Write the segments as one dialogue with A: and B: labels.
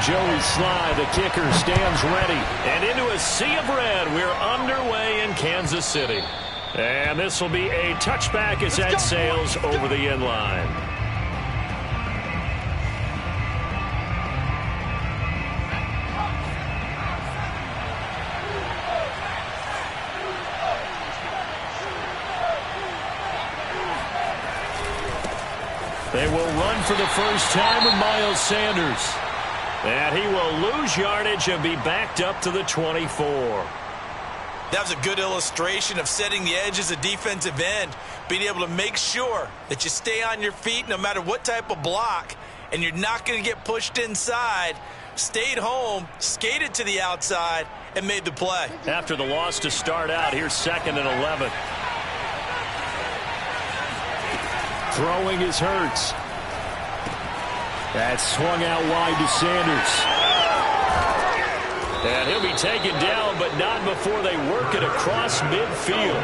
A: Joey Sly, the kicker, stands ready. And into a sea of red, we're underway in Kansas City. And this will be a touchback as that sails over the end line. They will run for the first time with Miles Sanders. And he will lose yardage and be backed up to the 24.
B: That was a good illustration of setting the edge as a defensive end, being able to make sure that you stay on your feet no matter what type of block, and you're not going to get pushed inside. Stayed home, skated to the outside, and made the play.
A: After the loss to start out, here's 2nd and 11. Throwing is Hurts. That's swung out wide to Sanders. And he'll be taken down, but not before they work it across midfield.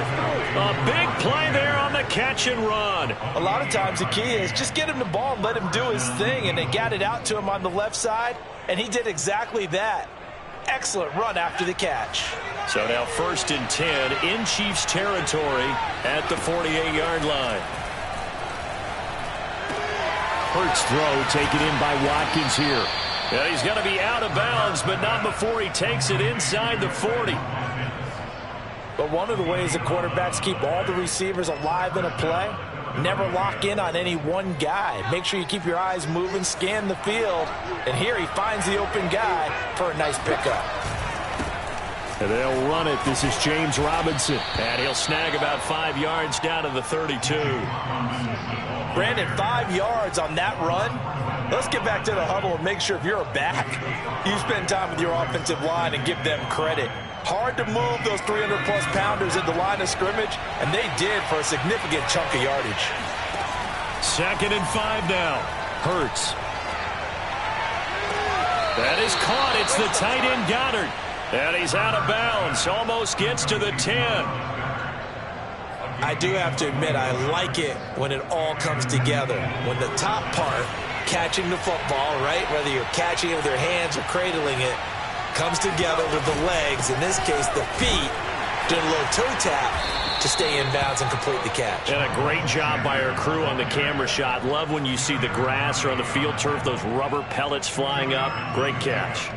A: A big play there on the catch and run.
B: A lot of times the key is just get him the ball and let him do his thing, and they got it out to him on the left side, and he did exactly that. Excellent run after the catch.
A: So now 1st and 10 in Chiefs territory at the 48-yard line. Hurts throw taken in by Watkins here. Yeah, he's going to be out of bounds, but not before he takes it inside the 40.
B: But one of the ways the quarterbacks keep all the receivers alive in a play, never lock in on any one guy. Make sure you keep your eyes moving, scan the field. And here he finds the open guy for a nice pickup.
A: And they'll run it. This is James Robinson. And he'll snag about 5 yards down to the 32.
B: Brandon, 5 yards on that run. Let's get back to the huddle and make sure if you're a back, you spend time with your offensive line and give them credit. Hard to move those 300-plus pounders at the line of scrimmage, and they did for a significant chunk of yardage.
A: 2nd and 5 now. Hurts. That is caught. It's the tight end Goddard. And he's out of bounds. Almost gets to the 10.
B: I do have to admit, I like it when it all comes together. When the top part, catching the football, right, whether you're catching it with your hands or cradling it, comes together with the legs, in this case the feet, doing a little toe tap to stay in bounds and complete the catch.
A: And a great job by our crew on the camera shot. Love when you see the grass or on the field turf, those rubber pellets flying up. Great catch.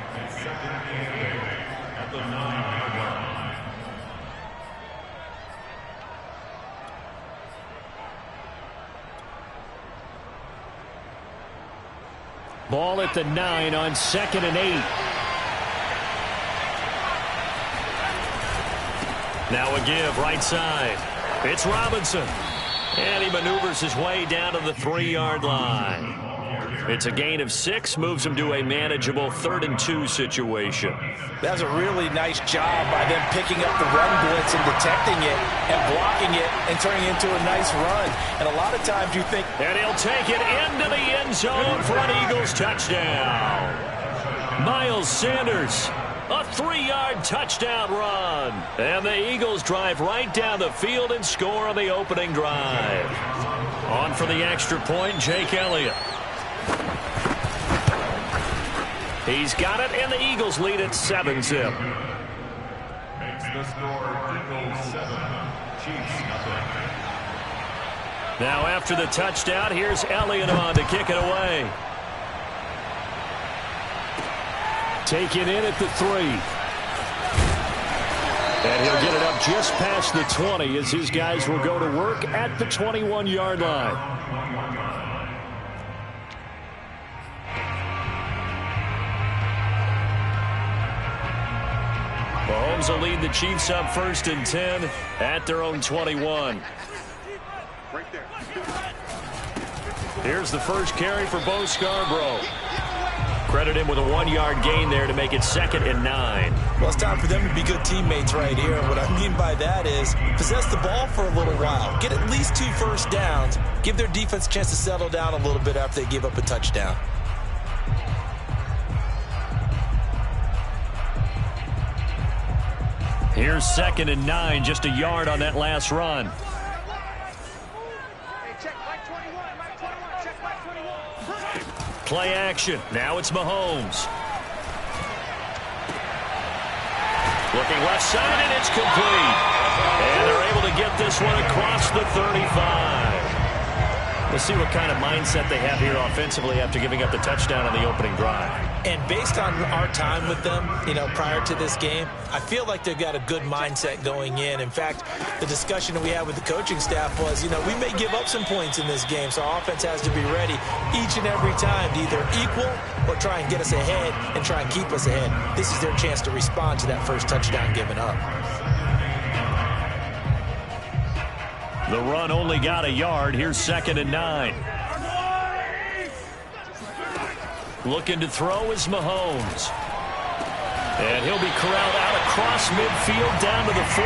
A: Ball at the 9 on 2nd and 8. Now a give right side. It's Robinson. And he maneuvers his way down to the 3-yard line. It's a gain of 6, moves him to a manageable 3rd and 2 situation.
B: That's a really nice job by them picking up the run blitz and detecting it and blocking it and turning it into a nice run. And a lot of times you think...
A: And he'll take it into the end zone for an Eagles touchdown. Miles Sanders, a 3-yard touchdown run. And the Eagles drive right down the field and score on the opening drive. On for the extra point, Jake Elliott. He's got it, and the Eagles lead at 7-zip.
C: Makes the score Eagles 7, Chiefs nothing.
A: Now after the touchdown, here's Elliott on to kick it away. Taken in at the 3. And he'll get it up just past the 20 as his guys will go to work at the 21-yard line. Mahomes will lead the Chiefs up 1st and 10 at their own 21. Here's the first carry for Bo Scarborough. Credit him with a 1-yard gain there to make it 2nd and 9.
B: Well, it's time for them to be good teammates right here. What I mean by that is possess the ball for a little while. Get at least 2 first downs. Give their defense a chance to settle down a little bit after they give up a touchdown.
A: Here's 2nd and 9, just a yard on that last run. Play action. Now it's Mahomes. Looking left side, and it's complete. And they're able to get this one across the 35. We'll see what kind of mindset they have here offensively after giving up the touchdown on the opening drive.
B: And based on our time with them, prior to this game, I feel like they've got a good mindset going in. In fact, the discussion that we had with the coaching staff was, we may give up some points in this game, so our offense has to be ready each and every time to either equal or try and get us ahead and try and keep us ahead. This is their chance to respond to that first touchdown given up.
A: The run only got a yard. Here's 2nd and 9. Looking to throw is Mahomes. And he'll be corralled out across midfield down to the 45.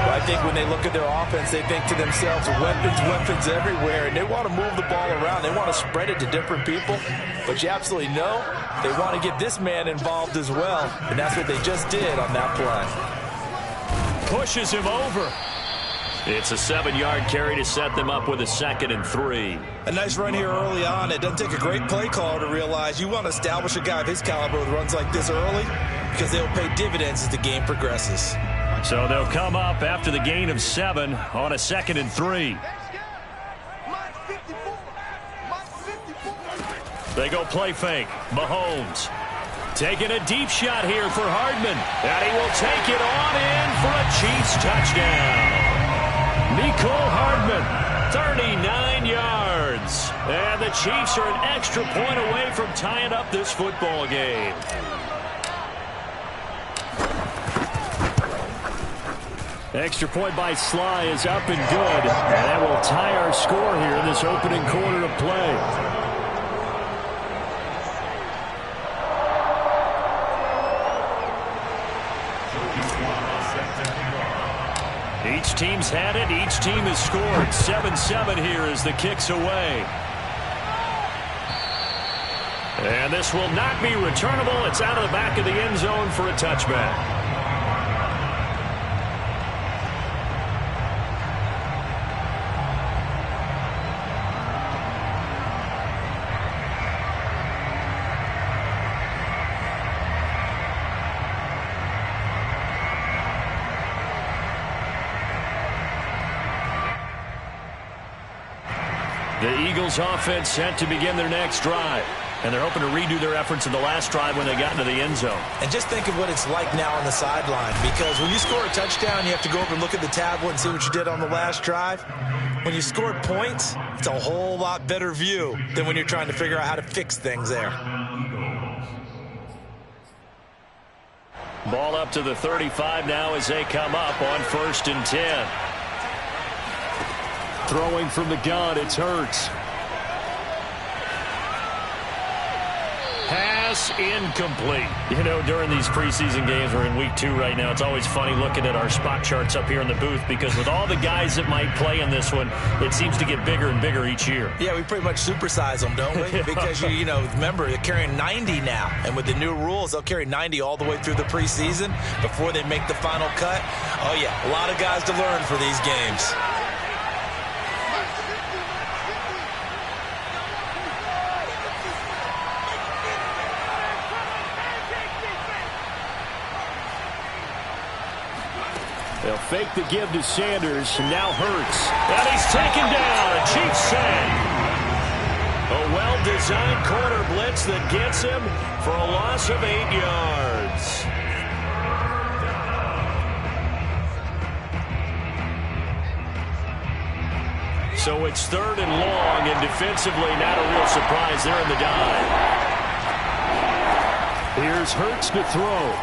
D: Well, I think when they look at their offense, they think to themselves, weapons everywhere, and they want to move the ball around. They want to spread it to different people. But you absolutely know they want to get this man involved as well, and that's what they just did on that play.
A: Pushes him over. It's a 7-yard carry to set them up with a 2nd and 3.
D: A nice run here early on. It doesn't take a great play caller to realize you want to establish a guy of his caliber with runs like this early because they'll pay dividends as the game progresses.
A: So they'll come up after the gain of 7 on a 2nd and 3. They go play fake. Mahomes taking a deep shot here for Hardman. And he will take it on in for a Chiefs touchdown. Nicole Hardman, 39 yards. And the Chiefs are an extra point away from tying up this football game. Extra point by Sly is up and good. And that will tie our score here in this opening quarter of play. Each team's had it. Each team has scored. 7-7 here as the kick's away. And this will not be returnable. It's out of the back of the end zone for a touchback. The Eagles offense set to begin their next drive. And they're hoping to redo their efforts in the last drive when they got into the end zone.
B: And just think of what it's like now on the sideline. Because when you score a touchdown, you have to go over and look at the tablet and see what you did on the last drive. When you score points, it's a whole lot better view than when you're trying to figure out how to fix things there.
A: Ball up to the 35 now as they come up on 1st and 10. Throwing from the gun, it's Hurts. Pass incomplete. During these preseason games, we're in week 2 right now. It's always funny looking at our spot charts up here in the booth because with all the guys that might play in this one, it seems to get bigger and bigger each year.
B: Yeah, we pretty much supersize them, don't we? Because, remember, they're carrying 90 now. And with the new rules, they'll carry 90 all the way through the preseason before they make the final cut. Oh, yeah, a lot of guys to learn for these games.
A: They'll fake the give to Sanders, and now Hurts. And he's taken down. A Chiefs sack. A well-designed corner blitz that gets him for a loss of 8 yards. So it's 3rd and long, and defensively not a real surprise there in the dive. Here's Hurts to throw.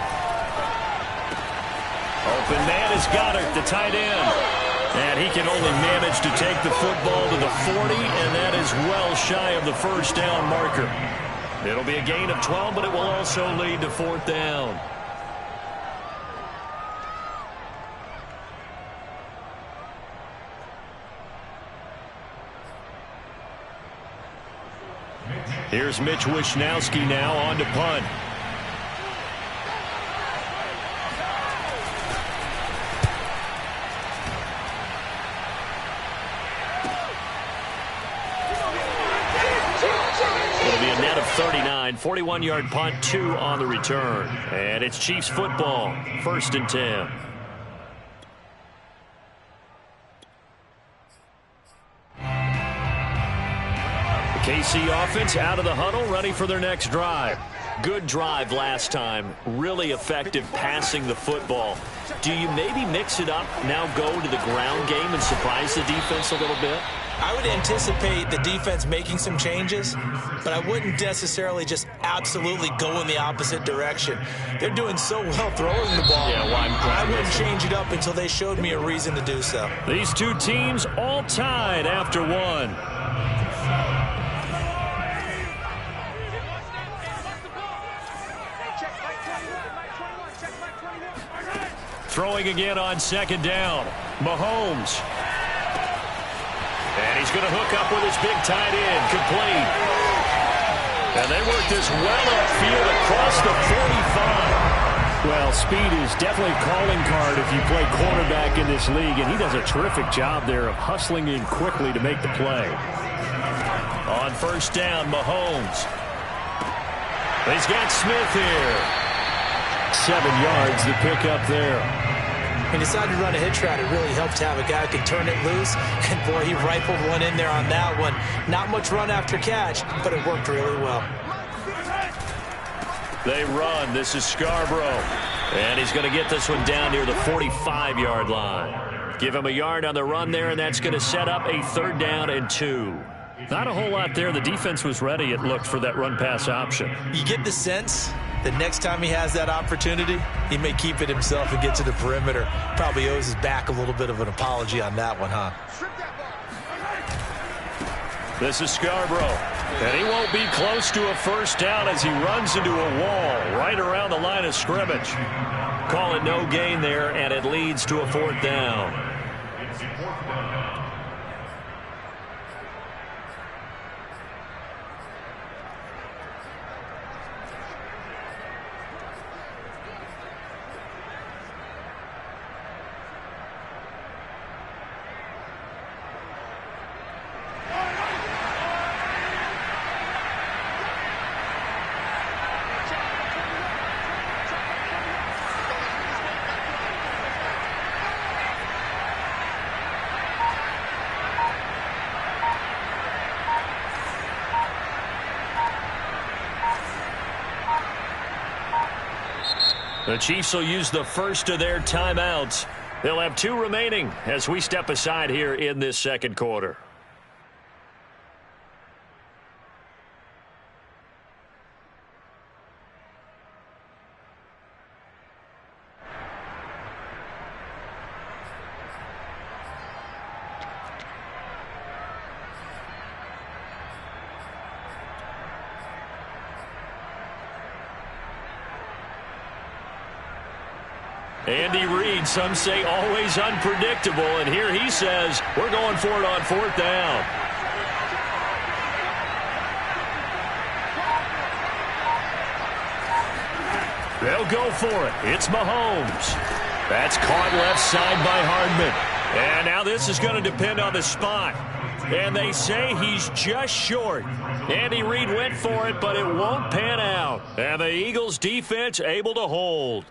A: Open man has got it, the tight end. And he can only manage to take the football to the 40, and that is well shy of the first down marker. It'll be a gain of 12, but it will also lead to 4th down. Here's Mitch Wishnowsky now on to punt. 39, 41-yard punt, 2 on the return. And it's Chiefs football, 1st and 10. The KC offense out of the huddle, ready for their next drive. Good drive last time. Really effective passing the football. Do you maybe mix it up, now go to the ground game and surprise the defense a little bit?
B: I would anticipate the defense making some changes, but I wouldn't necessarily just absolutely go in the opposite direction. They're doing so well throwing the ball.
A: Yeah,
B: I wouldn't change it up until they showed me a reason to do so.
A: These two teams all tied after one. Throwing again on 2nd down. Mahomes. And he's going to hook up with his big tight end. Complete. And they work this well upfield across the 45. Well, speed is definitely a calling card if you play quarterback in this league, and he does a terrific job there of hustling in quickly to make the play. On 1st down, Mahomes. He's got Smith here. 7 yards to pick up there.
B: He decided to run a hitch route. It really helped to have a guy who can turn it loose. And, boy, he rifled one in there on that one. Not much run after catch, but it worked really well.
A: They run. This is Scarborough. And he's going to get this one down near the 45-yard line. Give him a yard on the run there, and that's going to set up a 3rd down and 2. Not a whole lot there. The defense was ready, it looked, for that run-pass option.
B: You get the sense the next time he has that opportunity, he may keep it himself and get to the perimeter. Probably owes his back a little bit of an apology on that one, huh?
A: This is Scarborough. And he won't be close to a 1st down as he runs into a wall right around the line of scrimmage. Call it no gain there, and it leads to a 4th down. The Chiefs will use the first of their timeouts. They'll have 2 remaining as we step aside here in this 2nd quarter. Andy Reid, some say always unpredictable, and here he says we're going for it on 4th down. They'll go for it. It's Mahomes. That's caught left side by Hardman. And now this is going to depend on the spot. And they say he's just short. Andy Reid went for it, but it won't pan out. And the Eagles defense able to hold.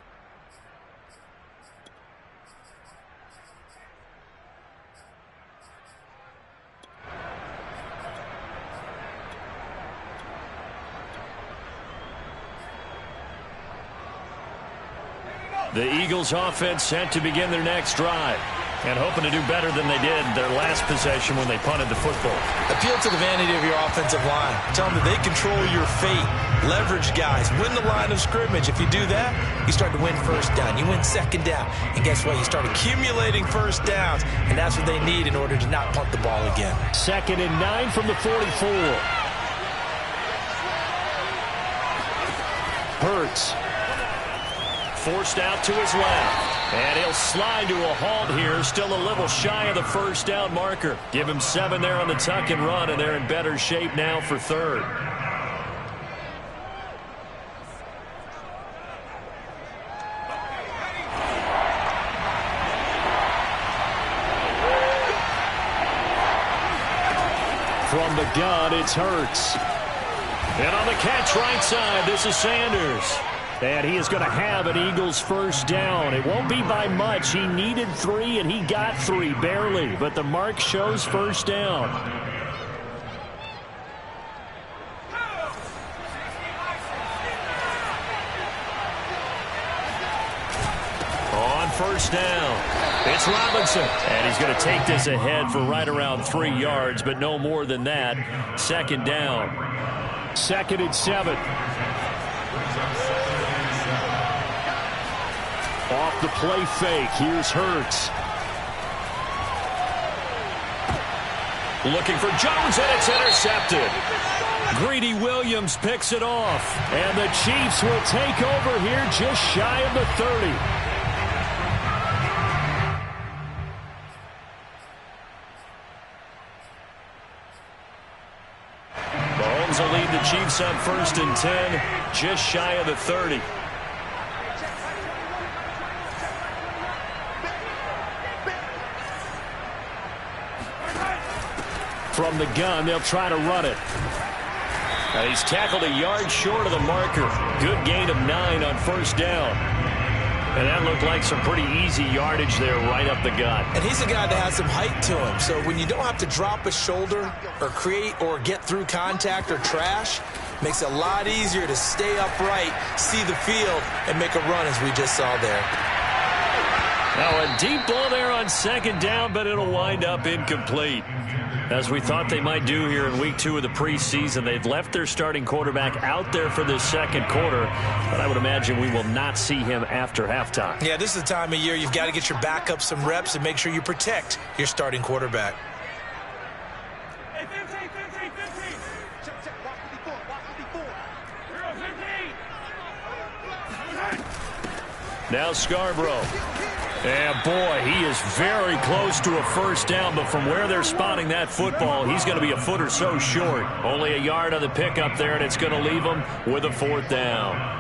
A: The Eagles offense set to begin their next drive, and hoping to do better than they did their last possession when they punted the football.
B: Appeal to the vanity of your offensive line. Tell them that they control your fate. Leverage guys. Win the line of scrimmage. If you do that, you start to win 1st down. You win 2nd down. And guess what? You start accumulating 1st downs, and that's what they need in order to not punt the ball again.
A: 2nd and 9 from the 44. Hurts. Forced out to his left. And he'll slide to a halt here. Still a little shy of the 1st down marker. Give him 7 there on the tuck and run, and they're in better shape now for 3rd. From the gun, it's Hurts. And on the catch right side, this is Sanders. And he is going to have an Eagles first down. It won't be by much. He needed 3, and he got 3, barely. But the mark shows first down. On first down, it's Robinson. And he's going to take this ahead for right around 3 yards, but no more than that. Second down. 2nd and 7. Off the play fake. Here's Hurts. Looking for Jones, and it's intercepted. Greedy Williams picks it off. And the Chiefs will take over here just shy of the 30. Mahomes will lead the Chiefs on 1st and 10, just shy of the 30. From the gun, they'll try to run it. And he's tackled a yard short of the marker. Good gain of 9 on first down. And that looked like some pretty easy yardage there right up the gut.
B: And he's a guy that has some height to him. So when you don't have to drop a shoulder or create or get through contact or trash, makes it a lot easier to stay upright, see the field, and make a run as we just saw there.
A: Now a deep ball there on 2nd down, but it'll wind up incomplete. As we thought they might do here in week 2 of the preseason, they've left their starting quarterback out there for this 2nd quarter, but I would imagine we will not see him after halftime.
B: Yeah, this is the time of year you've got to get your backup some reps and make sure you protect your starting quarterback.
A: Now Scarborough. And boy, he is very close to a first down, but from where they're spotting that football, he's going to be a foot or so short. Only a yard on the pickup there, and it's going to leave him with a 4th down.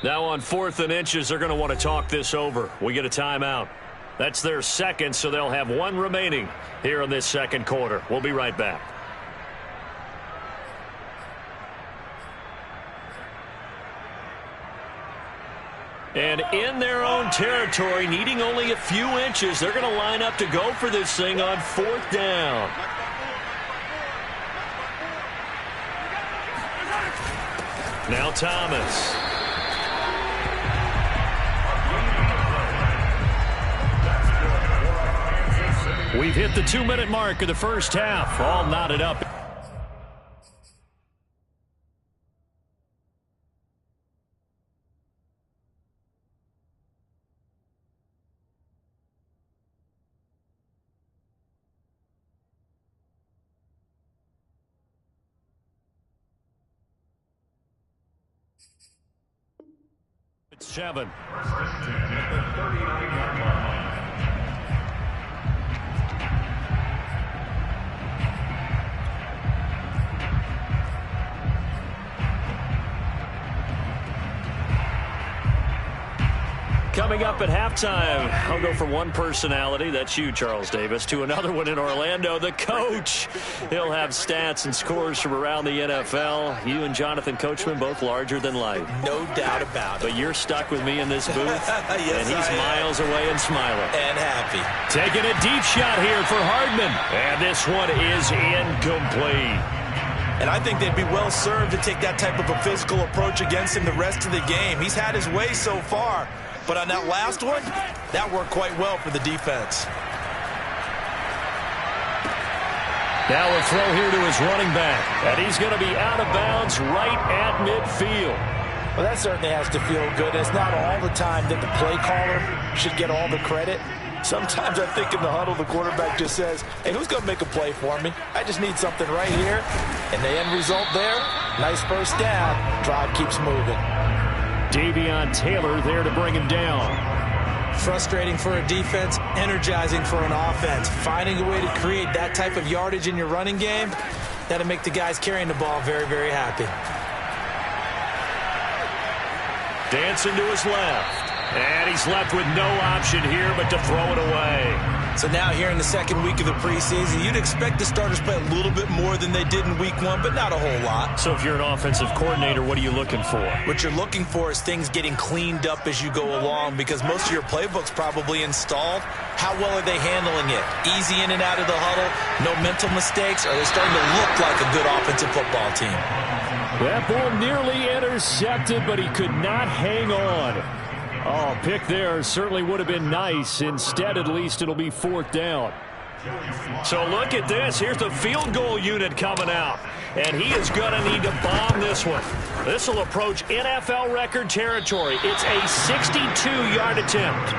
A: Now on 4th and inches, they're going to want to talk this over. We get a timeout. That's their 2nd, so they'll have 1 remaining here in this 2nd quarter. We'll be right back. And in their own territory, needing only a few inches, they're going to line up to go for this thing on 4th down. Now Thomas. We've hit the 2-minute mark of the first half, all knotted up. It's 7. Coming up at halftime, I'll go from one personality, that's you, Charles Davis, to another one in Orlando, the coach. He'll have stats and scores from around the NFL. You and Jonathan Coachman, both larger than life.
B: No doubt about it.
A: But you're stuck with me in this booth,
B: yes,
A: and he's miles away and smiling.
B: And happy.
A: Taking a deep shot here for Hardman, and this one is incomplete.
D: And I think they'd be well served to take that type of a physical approach against him the rest of the game. He's had his way so far. But on that last one, that worked quite well for the defense.
A: Now a throw here to his running back. And he's going to be out of bounds right at midfield.
D: Well, that certainly has to feel good. It's not all the time that the play caller should get all the credit. Sometimes I think in the huddle, the quarterback just says, hey, who's going to make a play for me? I just need something right here. And the end result there, nice first down. Drive keeps moving.
A: Davion Taylor there to bring him down.
B: Frustrating for a defense, energizing for an offense. Finding a way to create that type of yardage in your running game, that'll make the guys carrying the ball very, very happy.
A: Dancing to his left. And he's left with no option here but to throw it away.
B: So now here in the second week of the preseason, you'd expect the starters to play a little bit more than they did in week one, but not a whole lot.
A: So if you're an offensive coordinator, what are you looking for?
B: What you're looking for is things getting cleaned up as you go along, because most of your playbook's probably installed. How well are they handling it? Easy in and out of the huddle, no mental mistakes? Are they starting to look like a good offensive football team?
A: That ball nearly intercepted, but he could not hang on. Oh, pick there certainly would have been nice. Instead, at least, it'll be fourth down. So look at this. Here's the field goal unit coming out. And he is going to need to bomb this one. This will approach NFL record territory. It's a 62-yard attempt.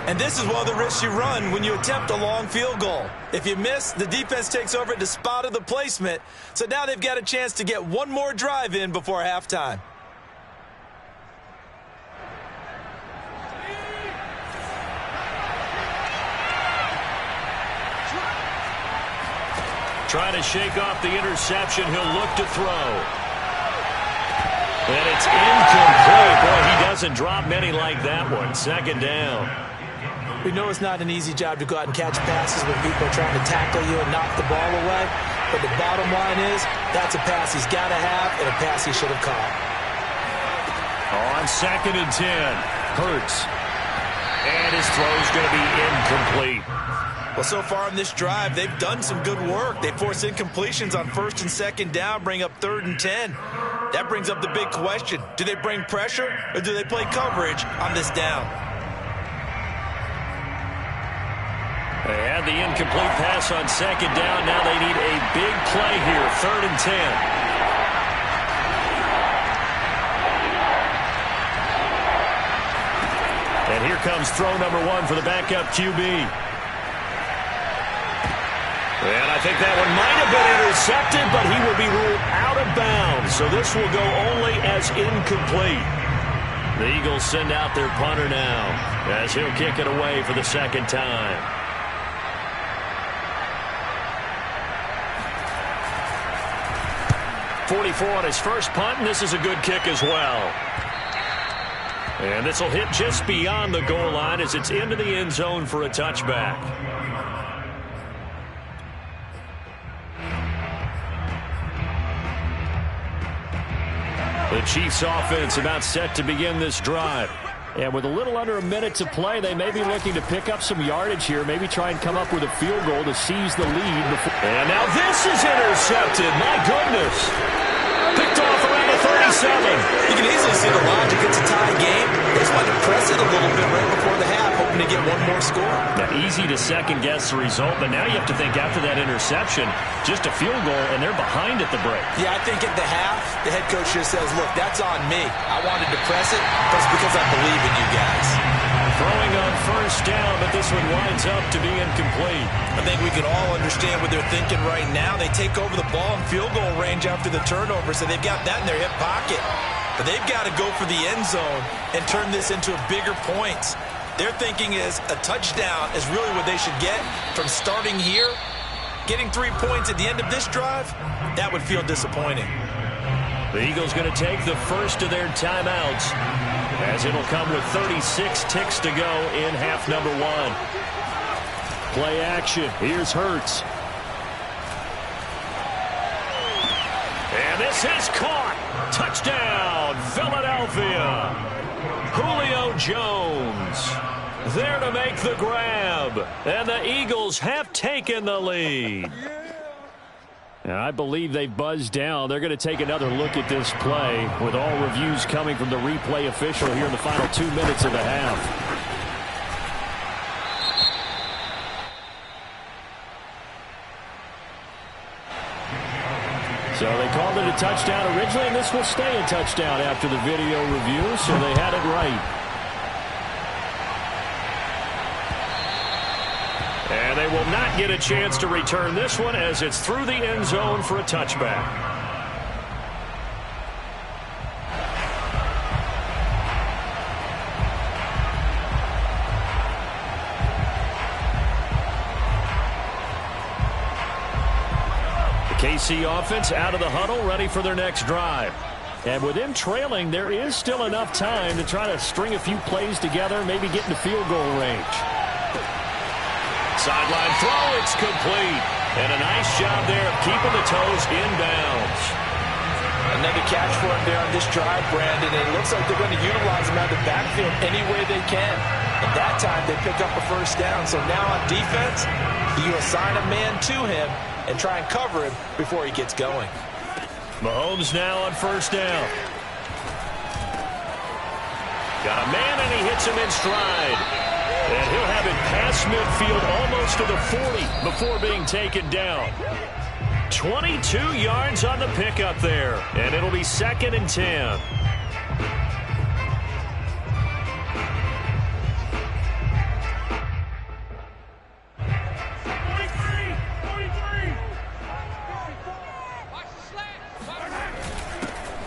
B: And this is one of the risks you run when you attempt a long field goal. If you miss, the defense takes over at the spot of the placement. So now they've got a chance to get one more drive in before halftime.
A: Trying to shake off the interception. He'll look to throw. And it's incomplete. Boy, he doesn't drop many like that one. Second down.
B: We know it's not an easy job to go out and catch passes when people are trying to tackle you and knock the ball away. But the bottom line is, that's a pass he's got to have and a pass he should have caught.
A: On 2nd and 10, Hurts. And his throw's going to be incomplete.
B: Well, so far in this drive, they've done some good work. They force incompletions on 1st and 2nd down, bring up 3rd and 10. That brings up the big question. Do they bring pressure or do they play coverage on this down?
A: They had the incomplete pass on 2nd down. Now they need a big play here, 3rd and 10. And here comes throw number 1 for the backup QB. And I think that one might have been intercepted, but he will be ruled out of bounds. So this will go only as incomplete. The Eagles send out their punter now as he'll kick it away for the second time. .44 on his first punt, and this is a good kick as well. And this will hit just beyond the goal line as it's into the end zone for a touchback. The Chiefs offense about set to begin this drive. And with a little under a minute to play, they may be looking to pick up some yardage here, maybe try and come up with a field goal to seize the lead. And now this is intercepted. My goodness. Picked off around the 37.
B: You can easily see the logic. It's a tie game. They just want to press it a little bit right before the half, hoping to get one more score.
A: Now, easy to second-guess the result, but now you have to think after that interception, just a field goal, and they're behind at the break.
B: Yeah, I think at the half, the head coach just says, look, that's on me. I wanted to press it, but it's because I believe in you guys.
A: Throwing on first down, but this one winds up to be incomplete.
B: I think we can all understand what they're thinking right now. They take over the ball in field goal range after the turnover, so they've got that in their hip pocket. But they've got to go for the end zone and turn this into bigger points. Their thinking is a touchdown is really what they should get from starting here. Getting 3 points at the end of this drive, that would feel disappointing.
A: The Eagles going to take the first of their timeouts, as it'll come with 36 ticks to go in half number 1. Play action. Here's Hurts. And this is caught. Touchdown, Philadelphia. Julio Jones there to make the grab. And the Eagles have taken the lead. I believe they've buzzed down. They're going to take another look at this play with all reviews coming from the replay official here in the final 2 minutes of the half. So they called it a touchdown originally, and this will stay a touchdown after the video review, so they had it right. will not get a chance to return this one as it's through the end zone for a touchback. KC offense out of the huddle, ready for their next drive. And with them trailing, there is still enough time to try to string a few plays together, maybe get into field goal range. Sideline throw, it's complete. And a nice job there of keeping the toes inbounds.
D: Another catch for him there on this drive, Brandon. And it looks like they're going to utilize him out of the backfield any way they can. And that time they pick up a first down. So now on defense, you assign a man to him and try and cover him before he gets going.
A: Mahomes now on first down. Got a man, and he hits him in stride. And he'll have it past midfield almost to the 40 before being taken down. 22 yards on the pickup there. And it'll be 2nd and 10.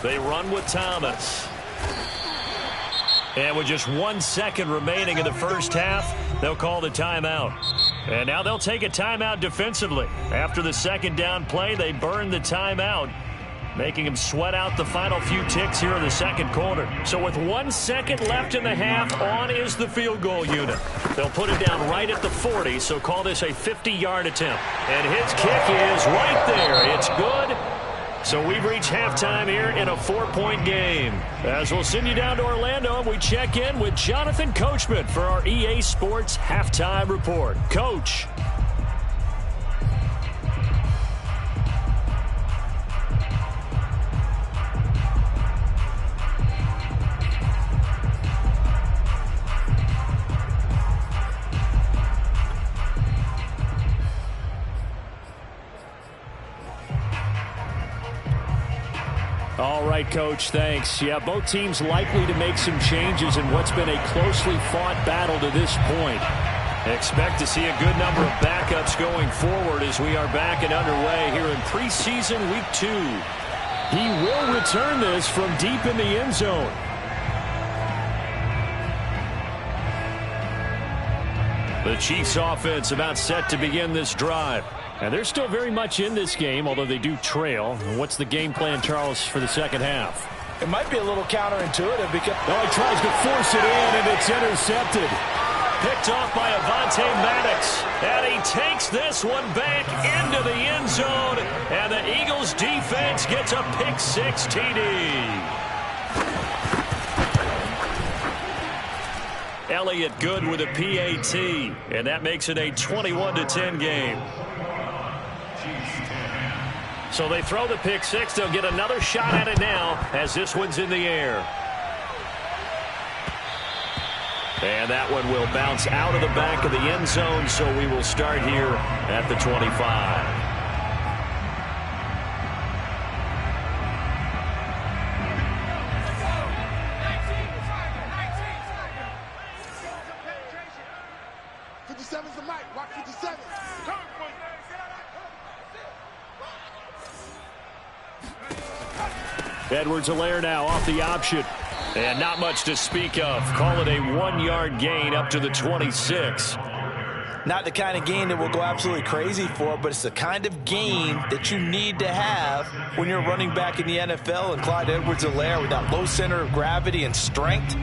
A: They run with Thomas. And with just 1 second remaining in the first half, they'll call the timeout. And now they'll take a timeout defensively. After the second down play, they burn the timeout, making them sweat out the final few ticks here in the second quarter. So with 1 second left in the half, on is the field goal unit. They'll put it down right at the 40, so call this a 50-yard attempt. And his kick is right there. It's good. So we've reached halftime here in a 4-point game. As we'll send you down to Orlando, we check in with Jonathan Coachman for our EA Sports Halftime Report. Coach. All right, Coach, thanks. Yeah, both teams likely to make some changes in what's been a closely fought battle to this point. Expect to see a good number of backups going forward as we are back and underway here in preseason week 2. He will return this from deep in the end zone. The Chiefs offense about set to begin this drive. And they're still very much in this game, although they do trail. What's the game plan, Charles, for the second half?
D: It might be a little counterintuitive because...
A: Oh, he tries to force it in, and it's intercepted. Picked off by Avonte Maddox. And he takes this one back into the end zone. And the Eagles defense gets a pick-6 TD. Elliott good with a PAT. And that makes it a 21-10 game. So they throw the pick-6. They'll get another shot at it now as this one's in the air. And that one will bounce out of the back of the end zone, so we will start here at the 25. Edwards-Helaire now off the option. And not much to speak of. Call it a 1-yard gain up to the 26.
D: Not the kind of gain that we'll go absolutely crazy for, but it's the kind of gain that you need to have when you're running back in the NFL. And Clyde Edwards-Helaire, with that low center of gravity and strength,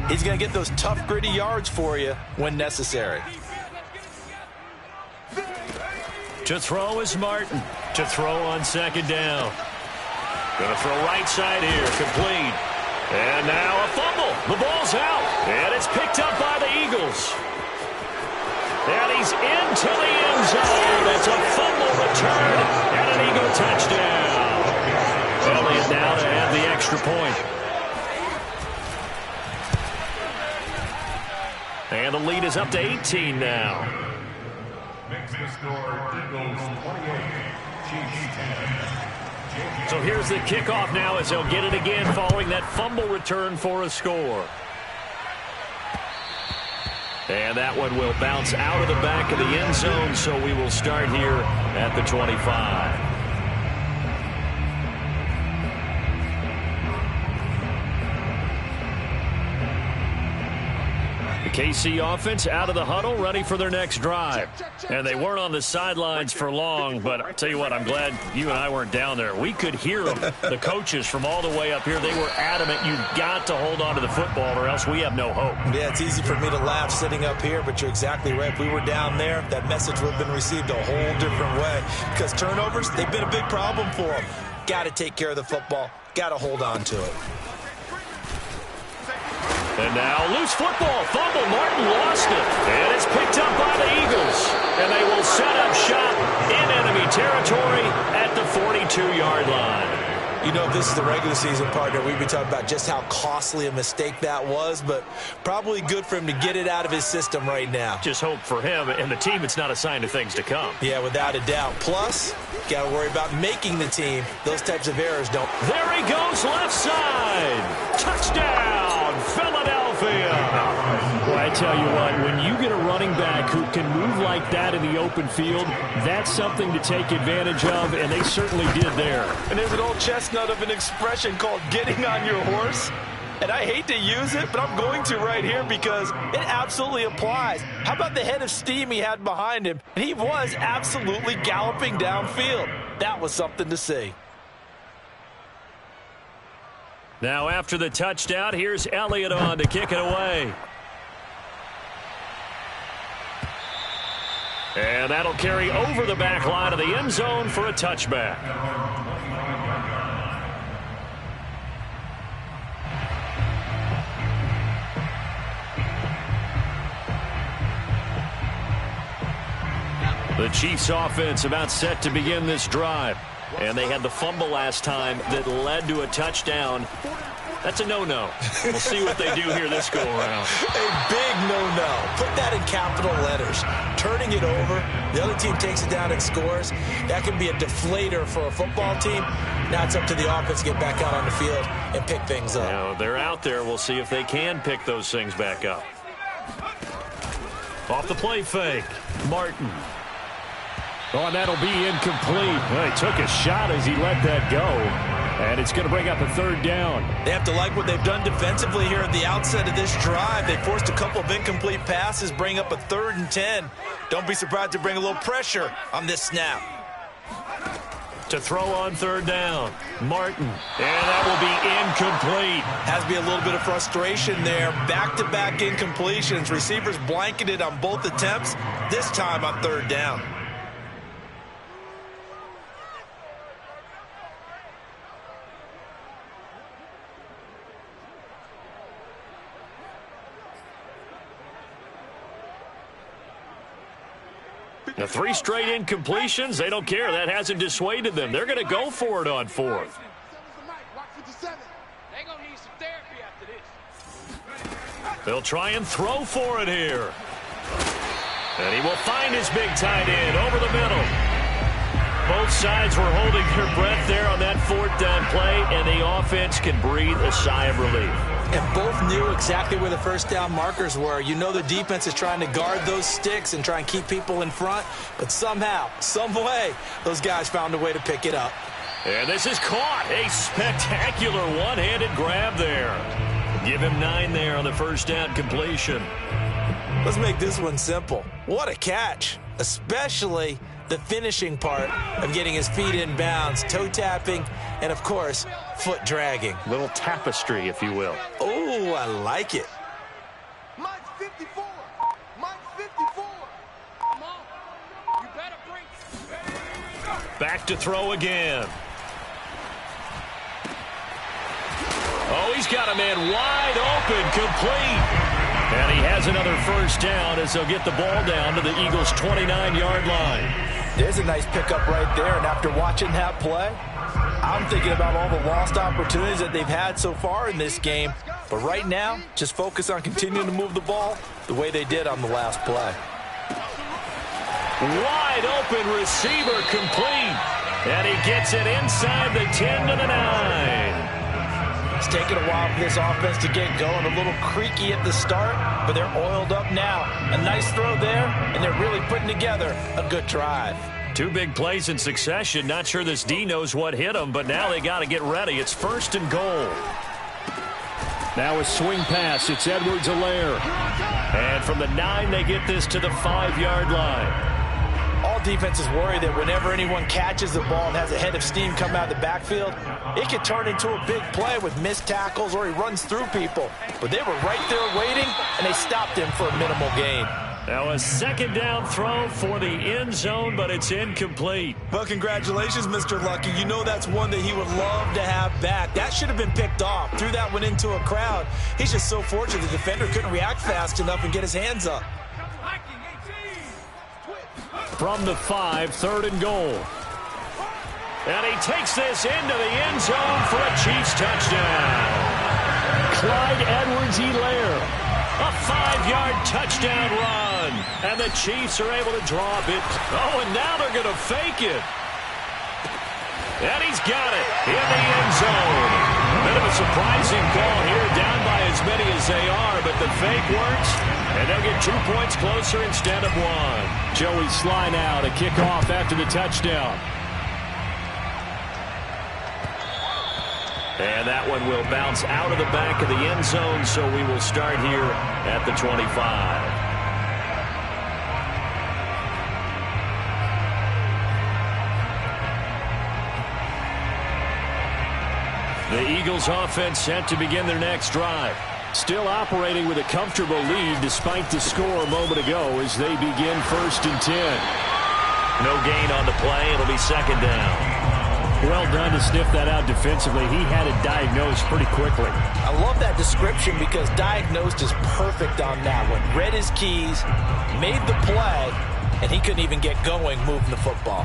D: he's going to get those tough, gritty yards for you when necessary.
A: To throw is Martin. To throw on second down. Going to throw right side here. Complete. And now a fumble. The ball's out. And it's picked up by the Eagles. And he's into the end zone. It's a fumble return and an Eagle touchdown. Elliott now to add the extra point. And the lead is up to 18 now.
C: Makes the score Eagles 28, Chiefs 10.
A: So here's the kickoff now as they'll get it again following that fumble return for a score. And that one will bounce out of the back of the end zone, so we will start here at the 25. KC offense out of the huddle, ready for their next drive. And they weren't on the sidelines for long, but I'll tell you what, I'm glad you and I weren't down there. We could hear them, the coaches from all the way up here. They were adamant, you've got to hold on to the football or else we have no hope.
B: Yeah, it's easy for me to laugh sitting up here, but you're exactly right. If we were down there, that message would have been received a whole different way. Because turnovers, they've been a big problem for them. Got to take care of the football. Got to hold on to it.
A: And now, loose football, fumble, Martin lost it. And it's picked up by the Eagles. And they will set up shop in enemy territory at the 42-yard line.
B: You know, if this is the regular season, partner, we'd be talking about just how costly a mistake that was, but probably good for him to get it out of his system right now.
A: Just hope for him and the team it's not a sign of things to come.
B: Yeah, without a doubt. Plus, got to worry about making the team. Those types of errors don't.
A: There he goes, left side. Touchdown, Philadelphia. Well, I tell you what, when you get a running back who can move like that in the open field, that's something to take advantage of, and they certainly did there.
D: And there's an old chestnut of an expression called getting on your horse. And I hate to use it, but I'm going to right here because it absolutely applies. How about the head of steam he had behind him? And he was absolutely galloping downfield. That was something to see.
A: Now after the touchdown, here's Elliott on to kick it away. And that'll carry over the back line of the end zone for a touchback. The Chiefs offense about set to begin this drive. And they had the fumble last time that led to a touchdown. That's a no-no. We'll see what they do here this go-around.
B: A big no-no. Put that in capital letters. Turning it over, the other team takes it down and scores. That can be a deflator for a football team. Now it's up to the offense to get back out on the field and pick things up.
A: Now, they're out there. We'll see if they can pick those things back up. Off the play fake, Martin. Oh, and that'll be incomplete. Well, he took a shot as he let that go. And it's going to bring up a third down.
B: They have to like what they've done defensively here at the outset of this drive. They forced a couple of incomplete passes, bring up a 3rd and 10. Don't be surprised to bring a little pressure on this snap.
A: To throw on 3rd down, Martin. And that will be incomplete.
B: Has to be a little bit of frustration there. Back-to-back incompletions. Receivers blanketed on both attempts, this time on 3rd down.
A: Now 3 straight incompletions. They don't care. That hasn't dissuaded them. They're going to go for it on 4th. They'll try and throw for it here. And he will find his big tight end over the middle. Both sides were holding their breath there on that 4th down play, and the offense can breathe a sigh of relief.
B: And both knew exactly where the 1st down markers were. You know the defense is trying to guard those sticks and try and keep people in front, but somehow, some way, those guys found a way to pick it up.
A: And this is caught. A spectacular one-handed grab there. Give him 9 there on the 1st down completion.
B: Let's make this one simple. What a catch, especially the finishing part of getting his feet in bounds, toe tapping, and of course, foot dragging.
A: Little tapestry, if you will.
B: Oh, I like it.
E: Mike's 54. Mike's 54. Come on. You better bring.
A: Back to throw again. Oh, he's got a man wide open, complete. And he has another 1st down as they'll get the ball down to the Eagles' 29-yard line.
D: There's a nice pickup right there, and after watching that play, I'm thinking about all the lost opportunities that they've had so far in this game. But right now, just focus on continuing to move the ball the way they did on the last play.
A: Wide open receiver complete. And he gets it inside the 10 to the 9.
B: It's
D: taken a while for this offense to get going. A little creaky at the start, but they're oiled up now. A nice throw there, and they're really putting together a good drive.
A: 2 big plays in succession. Not sure this D knows what hit them, but now they got to get ready. It's 1st and goal. Now a swing pass. It's Edwards-Helaire. And from the 9, they get this to the 5-yard line.
D: All defenses worry that whenever anyone catches the ball and has a head of steam come out of the backfield, it could turn into a big play with missed tackles or he runs through people. But they were right there waiting, and they stopped him for a minimal gain.
A: Now a 2nd down throw for the end zone, but it's incomplete.
B: Well, congratulations, Mr. Lucky. You know that's one that he would love to have back. That should have been picked off. Threw that one into a crowd. He's just so fortunate the defender couldn't react fast enough and get his hands up.
A: From the 5, 3rd and goal. And he takes this into the end zone for a Chiefs touchdown. Clyde Edwards-Helaire, a 5-yard touchdown run. And the Chiefs are able to draw a bit. Oh, and now they're going to fake it. And he's got it in the end zone. Bit of a surprising call here, down by as many as they are, but the fake works, and they'll get 2 points closer instead of 1. Joey Sly now to kick off after the touchdown. And that one will bounce out of the back of the end zone, so we will start here at the 25. The Eagles offense set to begin their next drive. Still operating with a comfortable lead despite the score a moment ago as they begin 1st and 10. No gain on the play. It'll be 2nd down. Well done to sniff that out defensively. He had it diagnosed pretty quickly.
D: I love that description because diagnosed is perfect on that one. Read his keys, made the play, and he couldn't even get going moving the football.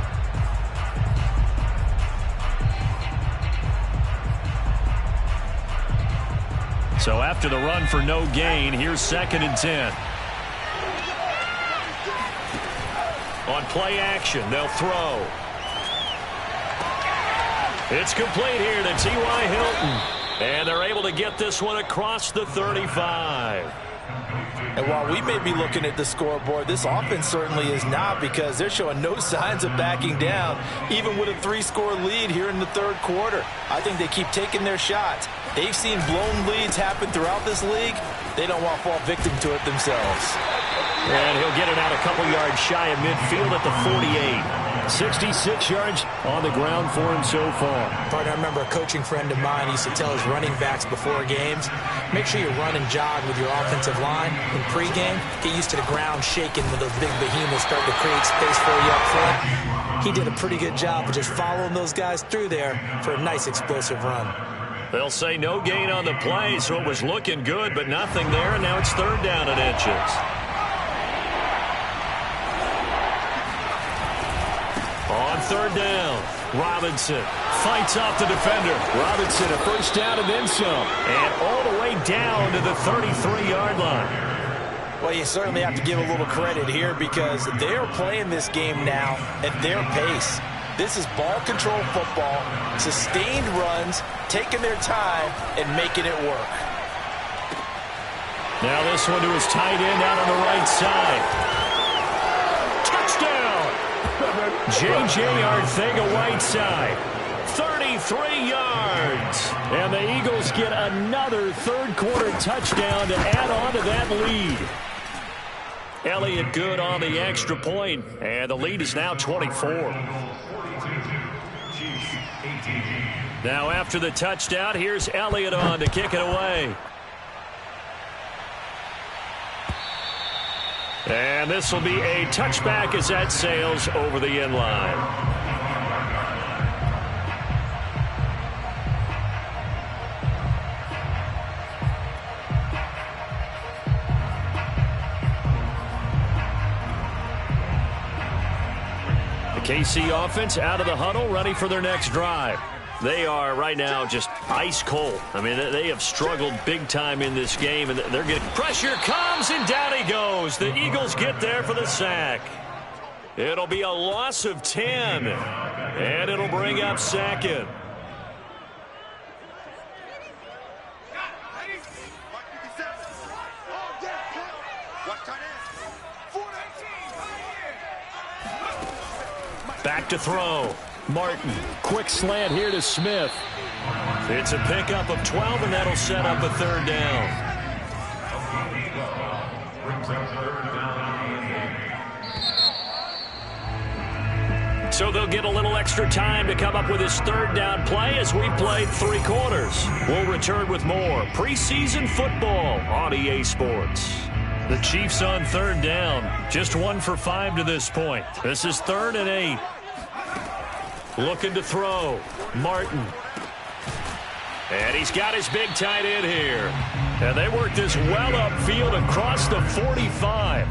A: So after the run for no gain, here's 2nd and 10. On play action, they'll throw. It's complete here to T.Y. Hilton. And they're able to get this one across the 35.
D: And while we may be looking at the scoreboard, this offense certainly is not, because they're showing no signs of backing down, even with a 3-score lead here in the 3rd quarter. I think they keep taking their shots. They've seen blown leads happen throughout this league. They don't want to fall victim to it themselves.
A: And he'll get it out a couple yards shy of midfield at the 48. 66 yards on the ground for him so far.
F: Partner, I remember a coaching friend of mine used to tell his running backs before games, make sure you run and jog with your offensive line in pregame. Get used to the ground shaking when those big behemoths start to create space for you up front. He did a pretty good job of just following those guys through there for a nice explosive run.
A: They'll say no gain on the play, so it was looking good, but nothing there, and now it's 3rd down and inches. On 3rd down, Robinson fights off the defender. Robinson, a 1st down and then some. And all the way down to the 33-yard line.
D: Well, you certainly have to give a little credit here because they're playing this game now at their pace. This is ball control football, sustained runs, taking their time, and making it work.
A: Now this one to his tight end out on the right side. Touchdown! J.J. Arcega-Whiteside, 33 yards. And the Eagles get another 3rd quarter touchdown to add on to that lead. Elliott good on the extra point, and the lead is now 24. Now after the touchdown, here's Elliott on to kick it away. And this will be a touchback as that sails over the end line. The KC offense out of the huddle, ready for their next drive. They are right now just ice cold. I mean, they have struggled big time in this game, and they're getting pressure comes, and down he goes. The Eagles get there for the sack. It'll be a loss of 10, and it'll bring up 2nd. Back to throw. Martin, quick slant here to Smith. It's a pickup of 12, and that'll set up a third down. So they'll get a little extra time to come up with his third down play as we played 3 quarters. We'll return with more preseason football on EA Sports. The Chiefs on third down. Just 1 for 5 to this point. This is 3rd and 8. Looking to throw. Martin. And he's got his big tight end here. And they work this well upfield across the 45.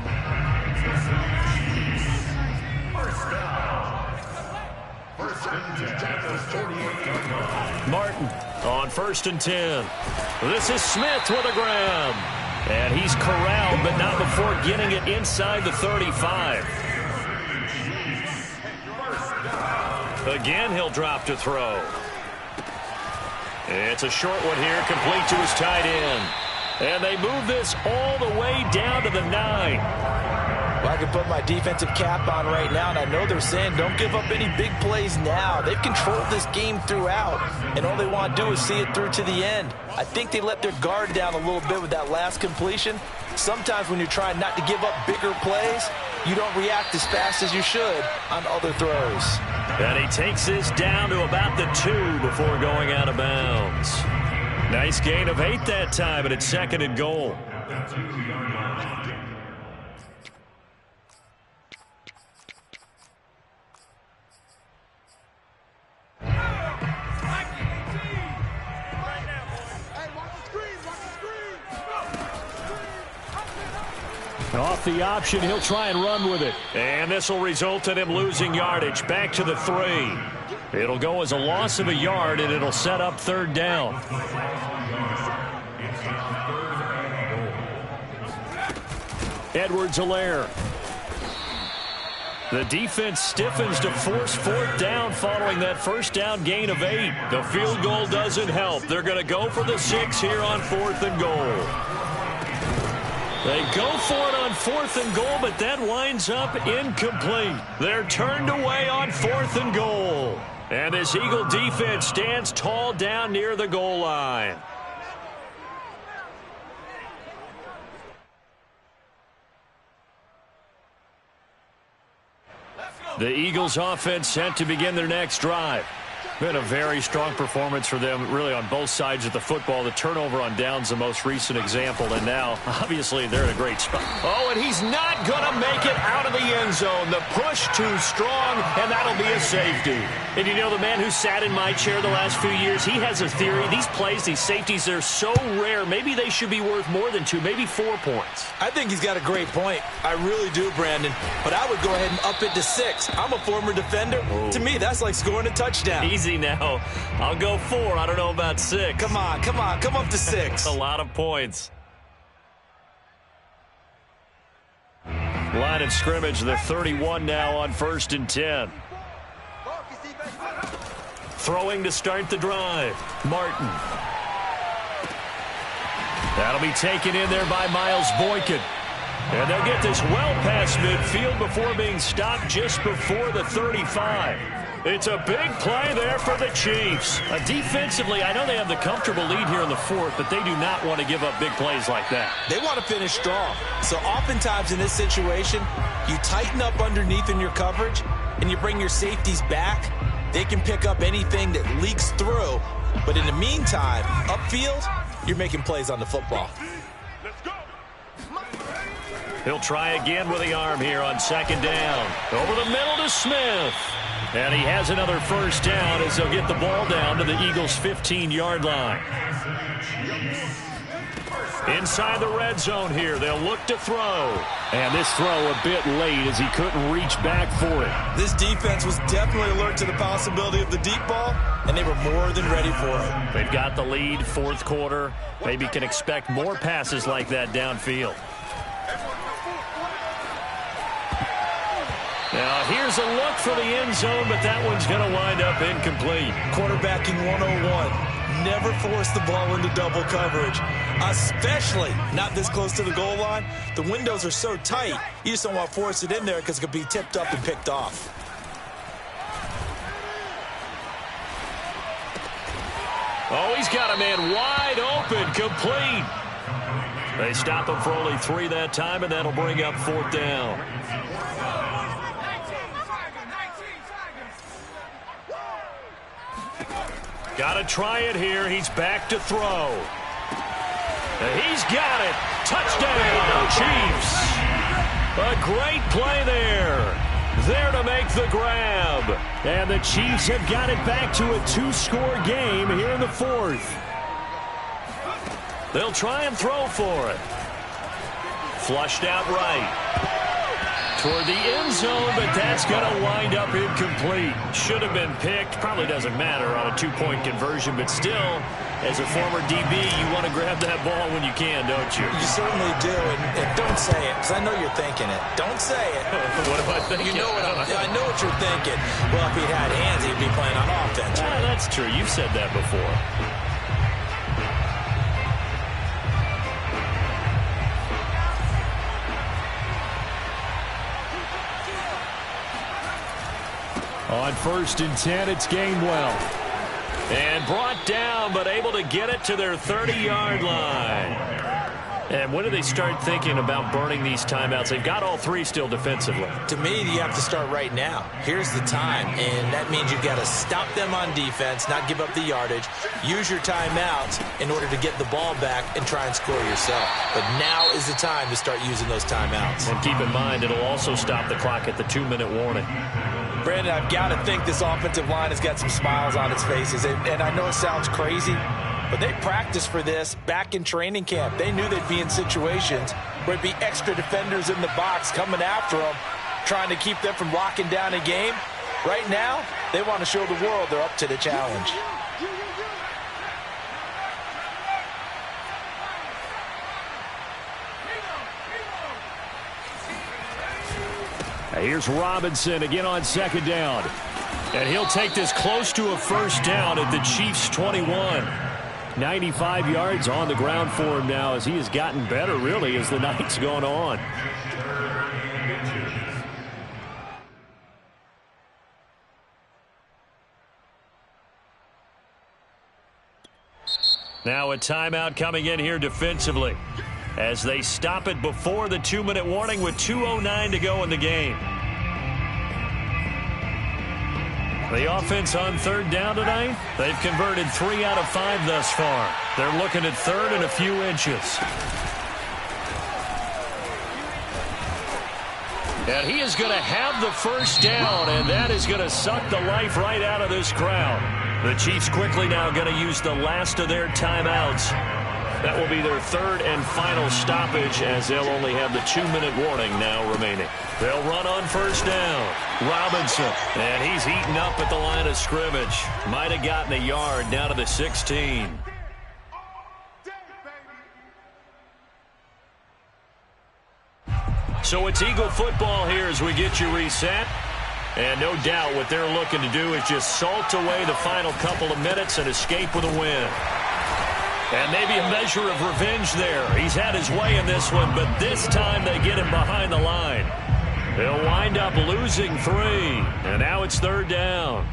A: Martin on 1st and 10. This is Smith with a grab. And he's corralled, but not before getting it inside the 35. Again, he'll drop to throw. It's a short one here, complete to his tight end. And they move this all the way down to the 9.
D: Well, I can put my defensive cap on right now, and I know they're saying don't give up any big plays now. They've controlled this game throughout, and all they want to do is see it through to the end. I think they let their guard down a little bit with that last completion. Sometimes when you're trying not to give up bigger plays, you don't react as fast as you should on other throws.
A: And he takes this down to about the 2 before going out of bounds. Nice gain of 8 that time, and it's 2nd and goal. Off the option, he'll try and run with it. And this will result in him losing yardage. Back to the 3. It'll go as a loss of a yard, and it'll set up 3rd down. Edwards-Helaire. The defense stiffens to force 4th down following that 1st down gain of 8. The field goal doesn't help. They're going to go for the 6 here on 4th and goal. They go for it on 4th and goal, but that winds up incomplete. They're turned away on 4th and goal. And this Eagle defense stands tall down near the goal line. The Eagles offense set to begin their next drive. Been a very strong performance for them, really, on both sides of the football. The turnover on downs, the most recent example, and now, obviously, they're in a great spot. Oh, and he's not going to make it out of the end zone. The push too strong, and that'll be a safety. And you know, the man who sat in my chair the last few years, he has a theory. These plays, these safeties, they're so rare. Maybe they should be worth more than 2, maybe 4 points.
D: I think he's got a great point. I really do, Brandon. But I would go ahead and up it to 6. I'm a former defender. Oh. To me, that's like scoring a touchdown.
A: Easy now. I'll go 4. I don't know about 6.
D: Come on. Come up to 6.
A: A lot of points. Line of scrimmage, the 31 now on 1st and 10. Throwing to start the drive. Martin. That'll be taken in there by Miles Boykin. And they'll get this well past midfield before being stopped just before the 35. It's a big play there for the Chiefs. Defensively, I know they have the comfortable lead here in the 4th, but they do not want to give up big plays like that.
D: They want to finish strong. So oftentimes in this situation, you tighten up underneath in your coverage, and you bring your safeties back. They can pick up anything that leaks through. But in the meantime, upfield, you're making plays on the football.
A: He'll try again with the arm here on 2nd down. Over the middle to Smith. And he has another 1st down as they'll get the ball down to the Eagles' 15-yard line. Inside the red zone here, they'll look to throw. And this throw a bit late as he couldn't reach back for it.
D: This defense was definitely alert to the possibility of the deep ball, and they were more than ready for it.
A: They've got the lead, 4th quarter. Maybe can expect more passes like that downfield. Now, here's a look for the end zone, but that one's going to wind up incomplete.
D: Quarterbacking 101. Never force the ball into double coverage, especially not this close to the goal line. The windows are so tight, you just don't want to force it in there because it could be tipped up and picked off.
A: Oh, he's got a man wide open, complete. They stop him for only 3 that time, and that'll bring up 4th down. Got to try it here. He's back to throw. He's got it. Touchdown, Chiefs. A great play there. There to make the grab. And the Chiefs have got it back to a 2-score game here in the 4th. They'll try and throw for it. Flushed out right. Toward the end zone, but that's going to wind up incomplete. Should have been picked. Probably doesn't matter on a 2-point conversion, but still, as a former DB, you want to grab that ball when you can, don't you?
F: You certainly do, and don't say it, because I know you're thinking it. Don't say it.
A: What am I thinking?
F: You know I know what you're thinking. Well, if he'd had hands, he'd be playing on offense.
A: Ah, that's true. You've said that before. On 1st and 10, it's Gainwell. And brought down, but able to get it to their 30-yard line. And when do they start thinking about burning these timeouts? They've got all 3 still defensively.
F: To me, you have to start right now. Here's the time, and that means you've got to stop them on defense, not give up the yardage, use your timeouts in order to get the ball back and try and score yourself. But now is the time to start using those timeouts.
A: And keep in mind, it'll also stop the clock at the 2-minute warning.
D: Brandon, I've got to think this offensive line has got some smiles on its faces. And I know it sounds crazy, but they practiced for this back in training camp. They knew they'd be in situations where it'd be extra defenders in the box coming after them, trying to keep them from locking down a game. Right now, they want to show the world they're up to the challenge.
A: Here's Robinson again on 2nd down. And he'll take this close to a 1st down at the Chiefs' 21. 95 yards on the ground for him now as he has gotten better, really, as the night's gone on. Now a timeout coming in here defensively as they stop it before the 2-minute warning with 2:09 to go in the game. The offense on 3rd down tonight, they've converted 3 out of 5 thus far. They're looking at 3rd and a few inches. And he is going to have the 1st down, and that is going to suck the life right out of this crowd. The Chiefs quickly now going to use the last of their timeouts. That will be their 3rd and final stoppage as they'll only have the 2-minute warning now remaining. They'll run on 1st down. Robinson, and he's eaten up at the line of scrimmage. Might have gotten a yard down to the 16. So it's Eagle football here as we get you reset. And no doubt what they're looking to do is just salt away the final couple of minutes and escape with a win. And maybe a measure of revenge there. He's had his way in this one, but this time they get him behind the line. They'll wind up losing 3, and now it's 3rd down.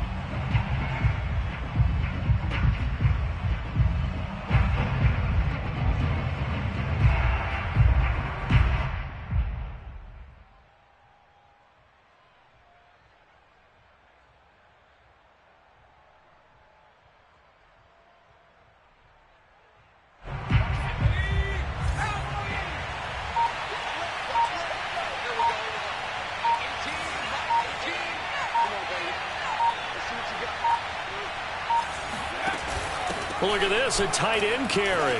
A: Look at this, a tight end carry.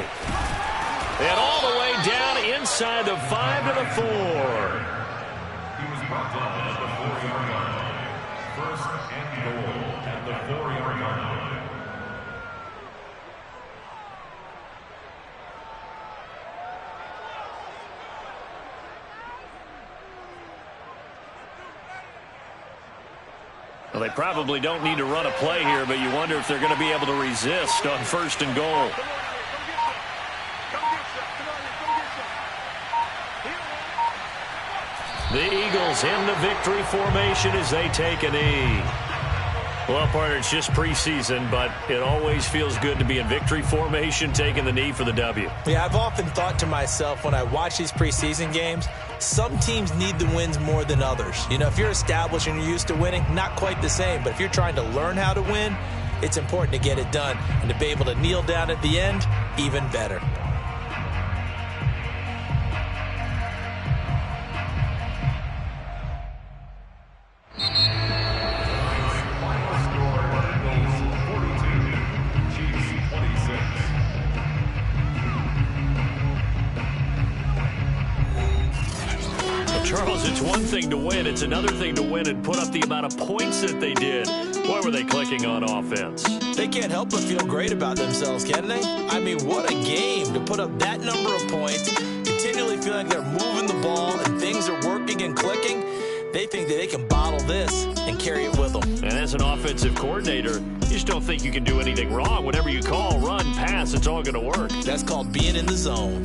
A: And all the way down inside the 5 to the 4.
C: He was brought down at the 4-yard line. 1st and goal at the 4-yard line.
A: Well, they probably don't need to run a play here, but you wonder if they're going to be able to resist on 1st and goal. The Eagles in the victory formation as they take a knee. Well, partner, it's just preseason, but it always feels good to be in victory formation, taking the knee for the W.
F: Yeah, I've often thought to myself when I watch these preseason games, some teams need the wins more than others. You know, if you're established and you're used to winning, not quite the same. But if you're trying to learn how to win, it's important to get it done. And to be able to kneel down at the end, even better.
A: Charles, it's one thing to win. It's another thing to win and put up the amount of points that they did. Boy, were they clicking on offense.
F: They can't help but feel great about themselves, can they? I mean, what a game to put up that number of points, continually feeling they're moving the ball and things are working and clicking. They think that they can bottle this and carry it with them.
A: And as an offensive coordinator, you just don't think you can do anything wrong. Whatever you call, run, pass, it's all going to work.
F: That's called being in the zone.